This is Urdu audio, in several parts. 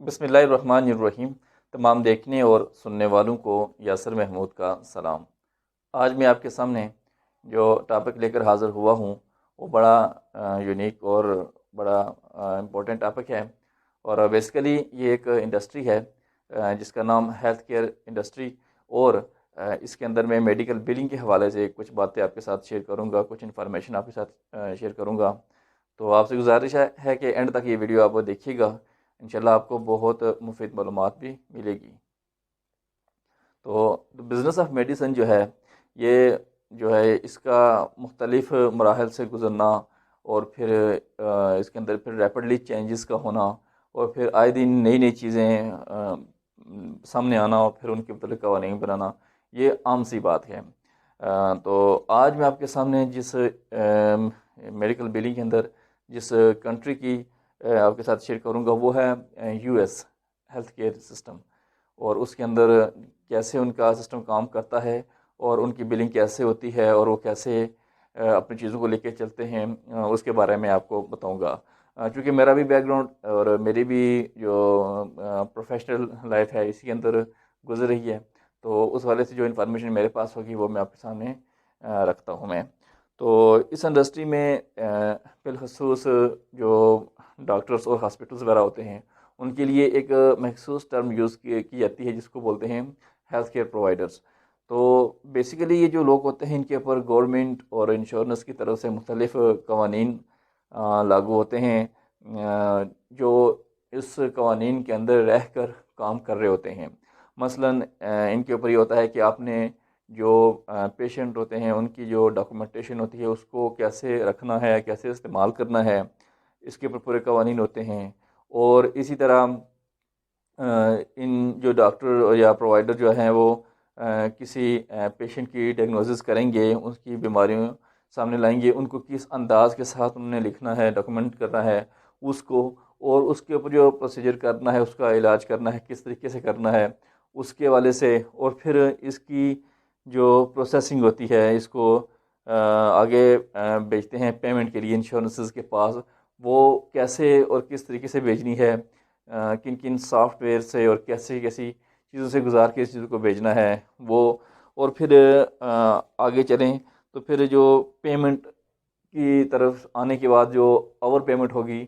بسم اللہ الرحمن الرحیم۔ تمام دیکھنے اور سننے والوں کو یاسر محمود کا سلام۔ آج میں آپ کے سامنے جو ٹاپک لے کر حاضر ہوا ہوں وہ بڑا یونیک اور بڑا امپورٹنٹ ٹاپک ہے، اور بیسیکلی یہ ایک انڈسٹری ہے جس کا نام ہیلتھ کیئر انڈسٹری، اور اس کے اندر میں میڈیکل بلنگ کے حوالے سے کچھ باتیں آپ کے ساتھ شیئر کروں گا، کچھ انفارمیشن آپ کے ساتھ شیئر کروں گا۔ تو آپ سے گزارش ہے کہ اینڈ تک یہ ویڈیو آپ دیکھیے گا، انشاءاللہ آپ کو بہت مفید معلومات بھی ملے گی۔ تو بزنس آف میڈیسن جو ہے، یہ جو ہے اس کا مختلف مراحل سے گزرنا، اور پھر اس کے اندر پھر ریپڈلی چینجز کا ہونا، اور پھر آئے دن نئی نئی چیزیں سامنے آنا، اور پھر ان کے متعلق قوانین بنانا، یہ عام سی بات ہے۔ تو آج میں آپ کے سامنے جس میڈیکل بلنگ کے اندر جس کنٹری کی آپ کے ساتھ شیئر کروں گا وہ ہے U S health care system, اور اس کے اندر کیسے ان کا سسٹم کام کرتا ہے، اور ان کی بلنگ کیسے ہوتی ہے، اور وہ کیسے اپنی چیزوں کو لے کے چلتے ہیں، اس کے بارے میں آپ کو بتاؤں گا۔ چونکہ میرا بھی بیک گراؤنڈ اور میری بھی جو پروفیشنل لائف ہے اسی کے اندر گزر رہی ہے، تو اس والے سے جو انفارمیشن میرے پاس ہوگی وہ میں آپ کے سامنے رکھتا ہوں میں۔ تو اس انڈسٹری میں بالخصوص جو ڈاکٹرز اور ہاسپٹلز وغیرہ ہوتے ہیں ان کے لیے ایک مخصوص ٹرم یوز کی جاتی ہے جس کو بولتے ہیں ہیلتھ کیئر پرووائڈرز۔ تو بیسیکلی یہ جو لوگ ہوتے ہیں ان کے اوپر گورنمنٹ اور انشورنس کی طرف سے مختلف قوانین لاگو ہوتے ہیں، جو اس قوانین کے اندر رہ کر کام کر رہے ہوتے ہیں۔ مثلاً ان کے اوپر یہ ہوتا ہے کہ آپ نے جو پیشنٹ ہوتے ہیں ان کی جو ڈاکومنٹیشن ہوتی ہے اس کو کیسے رکھنا ہے، کیسے استعمال کرنا ہے، اس کے اوپر پورے قوانین ہوتے ہیں۔ اور اسی طرح ان جو ڈاکٹر یا پرووائڈر جو ہیں وہ کسی پیشنٹ کی ڈائگنوسس کریں گے، اس کی بیماریوں سامنے لائیں گے، ان کو کس انداز کے ساتھ انہوں نے لکھنا ہے، ڈاکومنٹ کرنا ہے اس کو، اور اس کے اوپر جو پروسیجر کرنا ہے، اس کا علاج کرنا ہے کس طریقے سے کرنا ہے اس کے حوالے سے، اور پھر اس کی جو پروسیسنگ ہوتی ہے اس کو آگے بیچتے ہیں پیمنٹ کے لیے انشورنسز کے پاس، وہ کیسے اور کس طریقے سے بھیجنی ہے، کن کن سافٹ ویئر سے اور کیسی چیزوں سے گزار کے اس چیزوں کو بھیجنا ہے وہ، اور پھر آگے چلیں تو پھر جو پیمنٹ کی طرف آنے کے بعد جو اوور پیمنٹ ہوگی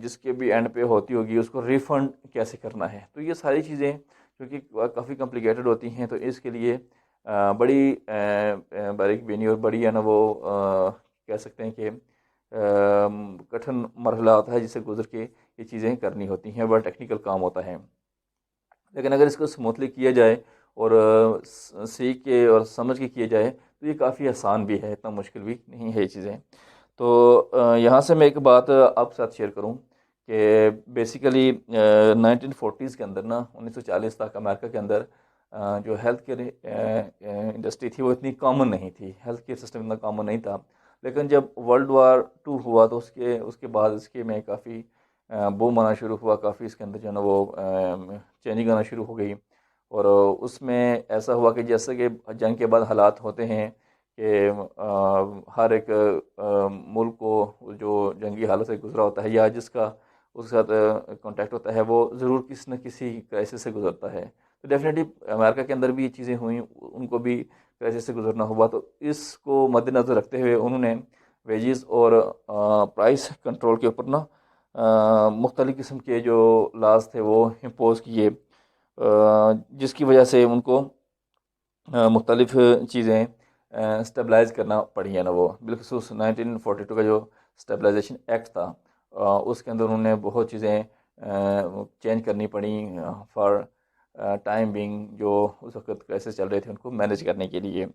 جس کے بھی اینڈ پہ ہوتی ہوگی اس کو ریفنڈ کیسے کرنا ہے۔ تو یہ ساری چیزیں کیونکہ کافی کمپلیکیٹڈ ہوتی ہیں، تو اس کے لیے بڑی باریک بینی اور بڑی ہے نا وہ کہہ سکتے ہیں کہ کٹھن مرحلہ ہوتا ہے جسے گزر کے یہ چیزیں کرنی ہوتی ہیں، بڑا ٹیکنیکل کام ہوتا ہے۔ لیکن اگر اس کو اسموتھلی کیا جائے اور سیکھ کے اور سمجھ کے کیا جائے تو یہ کافی آسان بھی ہے، اتنا مشکل بھی نہیں ہے یہ چیزیں۔ تو یہاں سے میں ایک بات آپ کے ساتھ شیئر کروں کہ بیسیکلی 1940s کے اندر نا 1940 تک امریکہ کے اندر جو ہیلتھ کیئر انڈسٹری تھی وہ اتنی کامن نہیں تھی، ہیلتھ کیئر سسٹم اتنا کامن نہیں تھا۔ لیکن جب ورلڈ وار 2 ہوا تو اس کے بعد اس کے میں کافی بوم آنا شروع ہوا، کافی اس کے اندر جو ہے نا وہ چینجنگ آنا شروع ہو گئی، اور اس میں ایسا ہوا کہ جیسے کہ جنگ کے بعد حالات ہوتے ہیں کہ ہر ایک ملک کو جو جنگی حالت سے گزرا ہوتا ہے یا جس کا اس کے ساتھ کانٹیکٹ ہوتا ہے وہ ضرور کسی نہ کسی کرائسس سے گزرتا ہے۔ تو ڈیفینیٹلی امریکہ کے اندر بھی یہ چیزیں ہوئیں، ان کو بھی کرائسس سے گزرنا ہوا، تو اس کو مد نظر رکھتے ہوئے انہوں نے ویجز اور پرائس کنٹرول کے اوپر نا مختلف قسم کے جو لاز تھے وہ امپوز کیے، جس کی وجہ سے ان کو مختلف چیزیں اسٹیبلائز کرنا پڑی ہیں نا وہ، بالخصوص 1942 کا جو اسٹیبلائزیشن ایکٹ تھا اس کے اندر انہوں نے بہت چیزیں چینج کرنی پڑیں فار ٹائم بینگ، جو اس وقت کرائسس چل رہے تھے ان کو مینیج کرنے کے لیے۔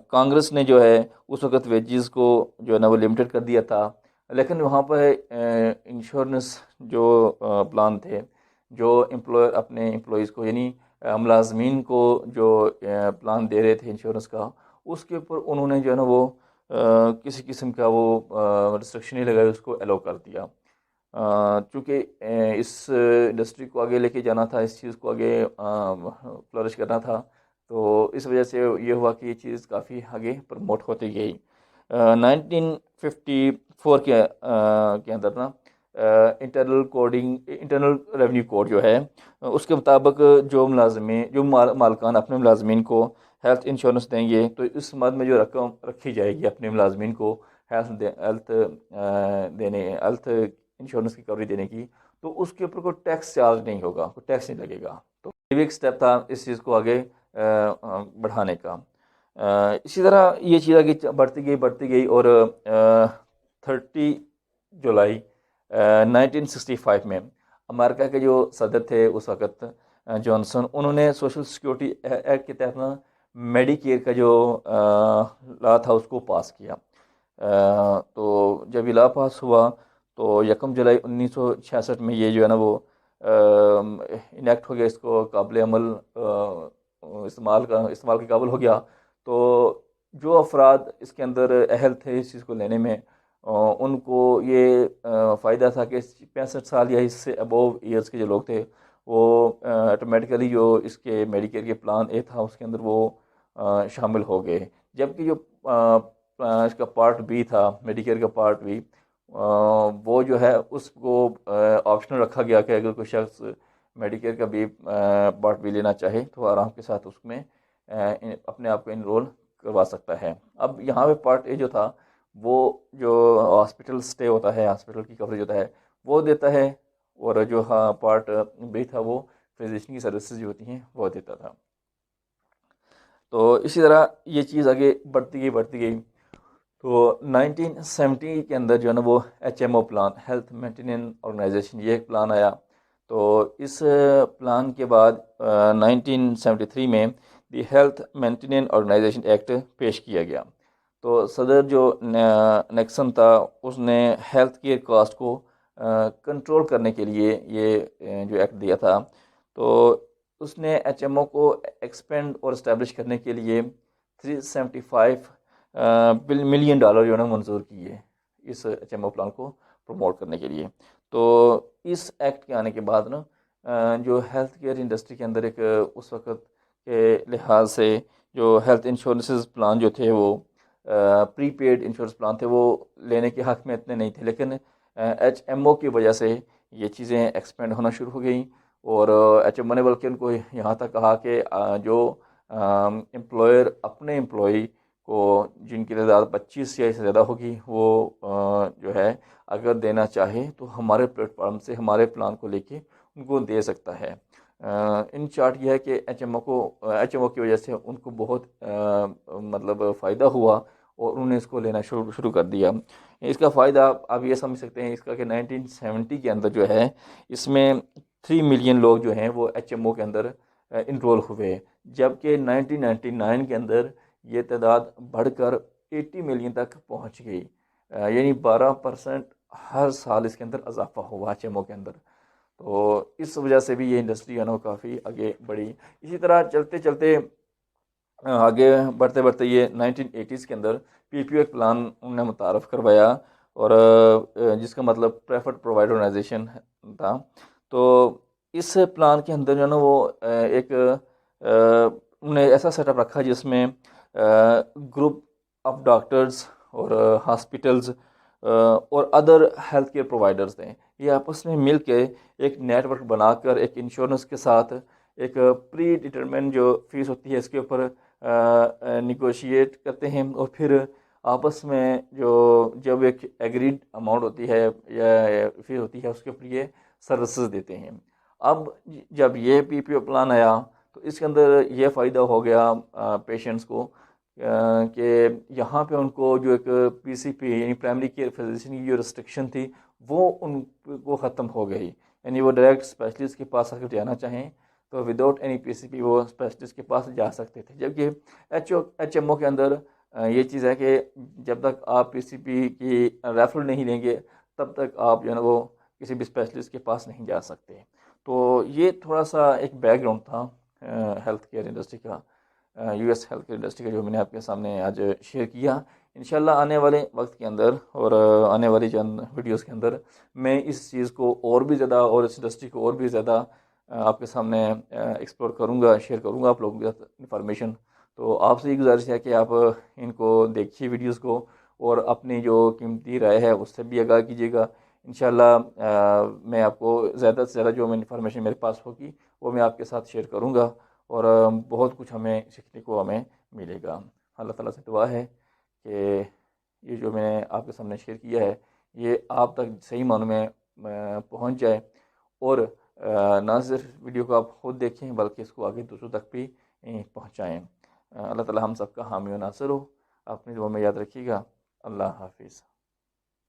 کانگریس نے جو ہے اس وقت ویجز کو جو ہے نا وہ لمیٹڈ کر دیا تھا، لیکن وہاں پہ انشورنس جو پلان تھے جو امپلائر اپنے امپلائیز کو یعنی ملازمین کو جو پلان دے رہے تھے انشورنس کا، اس کے اوپر انہوں نے جو ہے نا وہ کسی قسم کا وہ ریسٹرکشن نہیں لگائی، اس کو الاؤ کر دیا۔ چونکہ اس انڈسٹری کو آگے لے کے جانا تھا، اس چیز کو آگے فلورش کرنا تھا، تو اس وجہ سے یہ ہوا کہ یہ چیز کافی آگے پروموٹ ہوتی گئی۔ 1954 کے اندر نا انٹرنل ریونیو کوڈ جو ہے اس کے مطابق جو مالکان اپنے ملازمین کو ہیلتھ انشورنس دیں گے تو اس مد میں جو رقم رکھی جائے گی اپنے ملازمین کو ہیلتھ انشورنس کی کوریج دینے کی، تو اس کے اوپر کوئی ٹیکس چارج نہیں ہوگا، کوئی ٹیکس نہیں لگے گا. تو یہ بھی ایک اسٹیپ تھا اس چیز کو آگے بڑھانے کا. اسی طرح یہ چیز آگے بڑھتی گئی اور 30 جولائی 1965 میں امریکہ کے جو صدر تھے اس وقت جانسن، انہوں نے سوشل سیکورٹی ایکٹ کے تحت میڈی کیئر کا جو لا تھا اس کو پاس کیا. تو جب یہ لا پاس ہوا تو 1 جولائی 1966 میں یہ جو ہے نا وہ انیکٹ ہو گیا، اس کو قابل عمل استعمال کے قابل ہو گیا. تو جو افراد اس کے اندر اہل تھے اس چیز کو لینے میں، ان کو یہ فائدہ تھا کہ 65 سال یا اس سے ابو ایئرس کے جو لوگ تھے وہ آٹومیٹیکلی جو اس کے میڈیکیئر کے پلان اے تھا اس کے اندر وہ شامل ہو گئے. جبکہ جو اس کا پارٹ بی تھا، میڈیکیئر کا پارٹ بی، وہ جو ہے اس کو آپشنل رکھا گیا کہ اگر کوئی شخص میڈیکیئر کا بھی پارٹ بی لینا چاہے تو آرام کے ساتھ اس میں اپنے آپ کو انرول کروا سکتا ہے. اب یہاں پہ پارٹ اے جو تھا وہ جو ہاسپٹل سٹے ہوتا ہے، ہاسپٹل کی کوریج ہوتا ہے وہ دیتا ہے، اور جو پارٹ بی تھا وہ فزیشین کی سروسز جو ہوتی ہیں وہ دیتا تھا. تو اسی طرح یہ چیز آگے بڑھتی گئی. تو 1970 کے اندر جو ہے نا وہ HMO plan, health maintenance organisation, یہ ایک پلان آیا. تو اس پلان کے بعد 1973 میں the health maintenance organization act پیش کیا گیا. تو صدر جو نیکسن تھا اس نے ہیلتھ کیئر کاسٹ کو کنٹرول کرنے کے لیے یہ جو ایکٹ دیا تھا. تو اس نے HMO کو ایکسپینڈ اور اسٹیبلش کرنے کے لیے $375 ملین جو ہے نا منظور کیے اس HMO پلان کو پروموٹ کرنے کے لیے. تو اس ایکٹ کے آنے کے بعد نا جو ہیلتھ کیئر انڈسٹری کے اندر ایک اس وقت کے لحاظ سے جو ہیلتھ انشورنسز پلان جو تھے وہ پری پیڈ انشورنس پلان تھے وہ لینے کے حق میں اتنے نہیں تھے، لیکن HMO کی وجہ سے یہ چیزیں ایکسپینڈ ہونا شروع ہو گئیں. اور HMO نے بلکہ ان کو یہاں تک کہا کہ جو امپلائر اپنے امپلائی کو جن کی تعداد 25 یا اس سے زیادہ ہوگی وہ جو ہے اگر دینا چاہے تو ہمارے پلیٹ فارم سے ہمارے پلان کو لے کے ان کو دے سکتا ہے. ان چارٹ یہ ہے کہ HMO کی وجہ سے ان کو بہت مطلب فائدہ ہوا اور انہوں نے اس کو لینا شروع کر دیا. اس کا فائدہ آپ یہ سمجھ سکتے ہیں اس کا کہ 1970 کے اندر جو ہے اس میں 3 ملین لوگ جو ہیں وہ HMO کے اندر انرول ہوئے، جبکہ 1999 کے اندر یہ تعداد بڑھ کر 80 ملین تک پہنچ گئی. یعنی 12% ہر سال اس کے اندر اضافہ ہوا HMO کے اندر. تو اس وجہ سے بھی یہ انڈسٹری ہے نا کافی آگے بڑھی. اسی طرح چلتے آگے بڑھتے یہ 1980s کے اندر PPO ایک پلان انہوں نے متعارف کروایا، اور جس کا مطلب پریفرڈ پرووائڈر آرگنائزیشن تھا. تو اس پلان کے اندر جو ہے نا وہ ایک انہوں نے ایسا سیٹ اپ رکھا جس میں گروپ آف ڈاکٹرز اور ہاسپٹلز اور ادر ہیلتھ کیئر پرووائڈرز تھے، یہ آپس میں مل کے ایک نیٹ ورک بنا کر ایک انشورنس کے ساتھ ایک پری ڈٹرمنٹ جو فیس ہوتی ہے اس کے اوپر نیگوشیٹ کرتے ہیں، اور پھر آپس میں جب ایک ایگریڈ اماؤنٹ ہوتی ہے یا فیس ہوتی ہے اس کے اوپر یہ سروسز دیتے ہیں. اب جب یہ PPO پلان آیا تو اس کے اندر یہ فائدہ ہو گیا پیشنٹس کو کہ یہاں پہ ان کو جو ایک PCP یعنی پرائمری کیئر فزیشین کی جو ریسٹرکشن تھی وہ ان کو ختم ہو گئی. یعنی وہ ڈائریکٹ اسپیشلسٹ کے پاس اگر جانا چاہیں تو وداؤٹ اینی PCP وہ اسپیشلسٹ کے پاس جا سکتے تھے، جبکہ HMO کے اندر یہ چیز ہے کہ جب تک آپ PCP کی ریفرل نہیں لیں گے تب تک آپ جو ہے نا وہ کسی بھی اسپیشلسٹ کے پاس نہیں جا سکتے. تو یہ تھوڑا سا ایک بیک گراؤنڈ تھا ہیلتھ کیئر انڈسٹری کا، US ہیلتھ کیئر انڈسٹری کا، جو میں نے آپ کے سامنے آج شیئر کیا. انشاءاللہ آنے والے وقت کے اندر اور آنے والی چند ویڈیوز کے اندر میں اس چیز کو اور بھی زیادہ اور اس انڈسٹری کو اور بھی زیادہ آپ کے سامنے ایکسپلور کروں گا، شیئر کروں گا آپ لوگوں کے ساتھ انفارمیشن. تو آپ سے یہ گزارش ہے کہ آپ ان کو دیکھیے ویڈیوز کو اور اپنی جو قیمتی رائے ہے اس سے بھی آگاہ کیجیے گا. انشاءاللہ میں آپ کو زیادہ سے زیادہ جو انفارمیشن میرے پاس ہوگی وہ میں آپ کے ساتھ شیئر کروں گا، اور بہت کچھ ہمیں سیکھنے کو ہمیں ملے گا۔ اللہ تعالیٰ سے دعا ہے کہ یہ جو میں نے آپ کے سامنے شیئر کیا ہے یہ آپ تک صحیح معنوں میں پہنچ جائے، اور نہ صرف ویڈیو کو آپ خود دیکھیں بلکہ اس کو آگے دوسروں تک بھی پہنچائیں۔ اللہ تعالیٰ ہم سب کا حامی و ناصر ہو۔ اپنی دعا میں یاد رکھیے گا۔ اللہ حافظ۔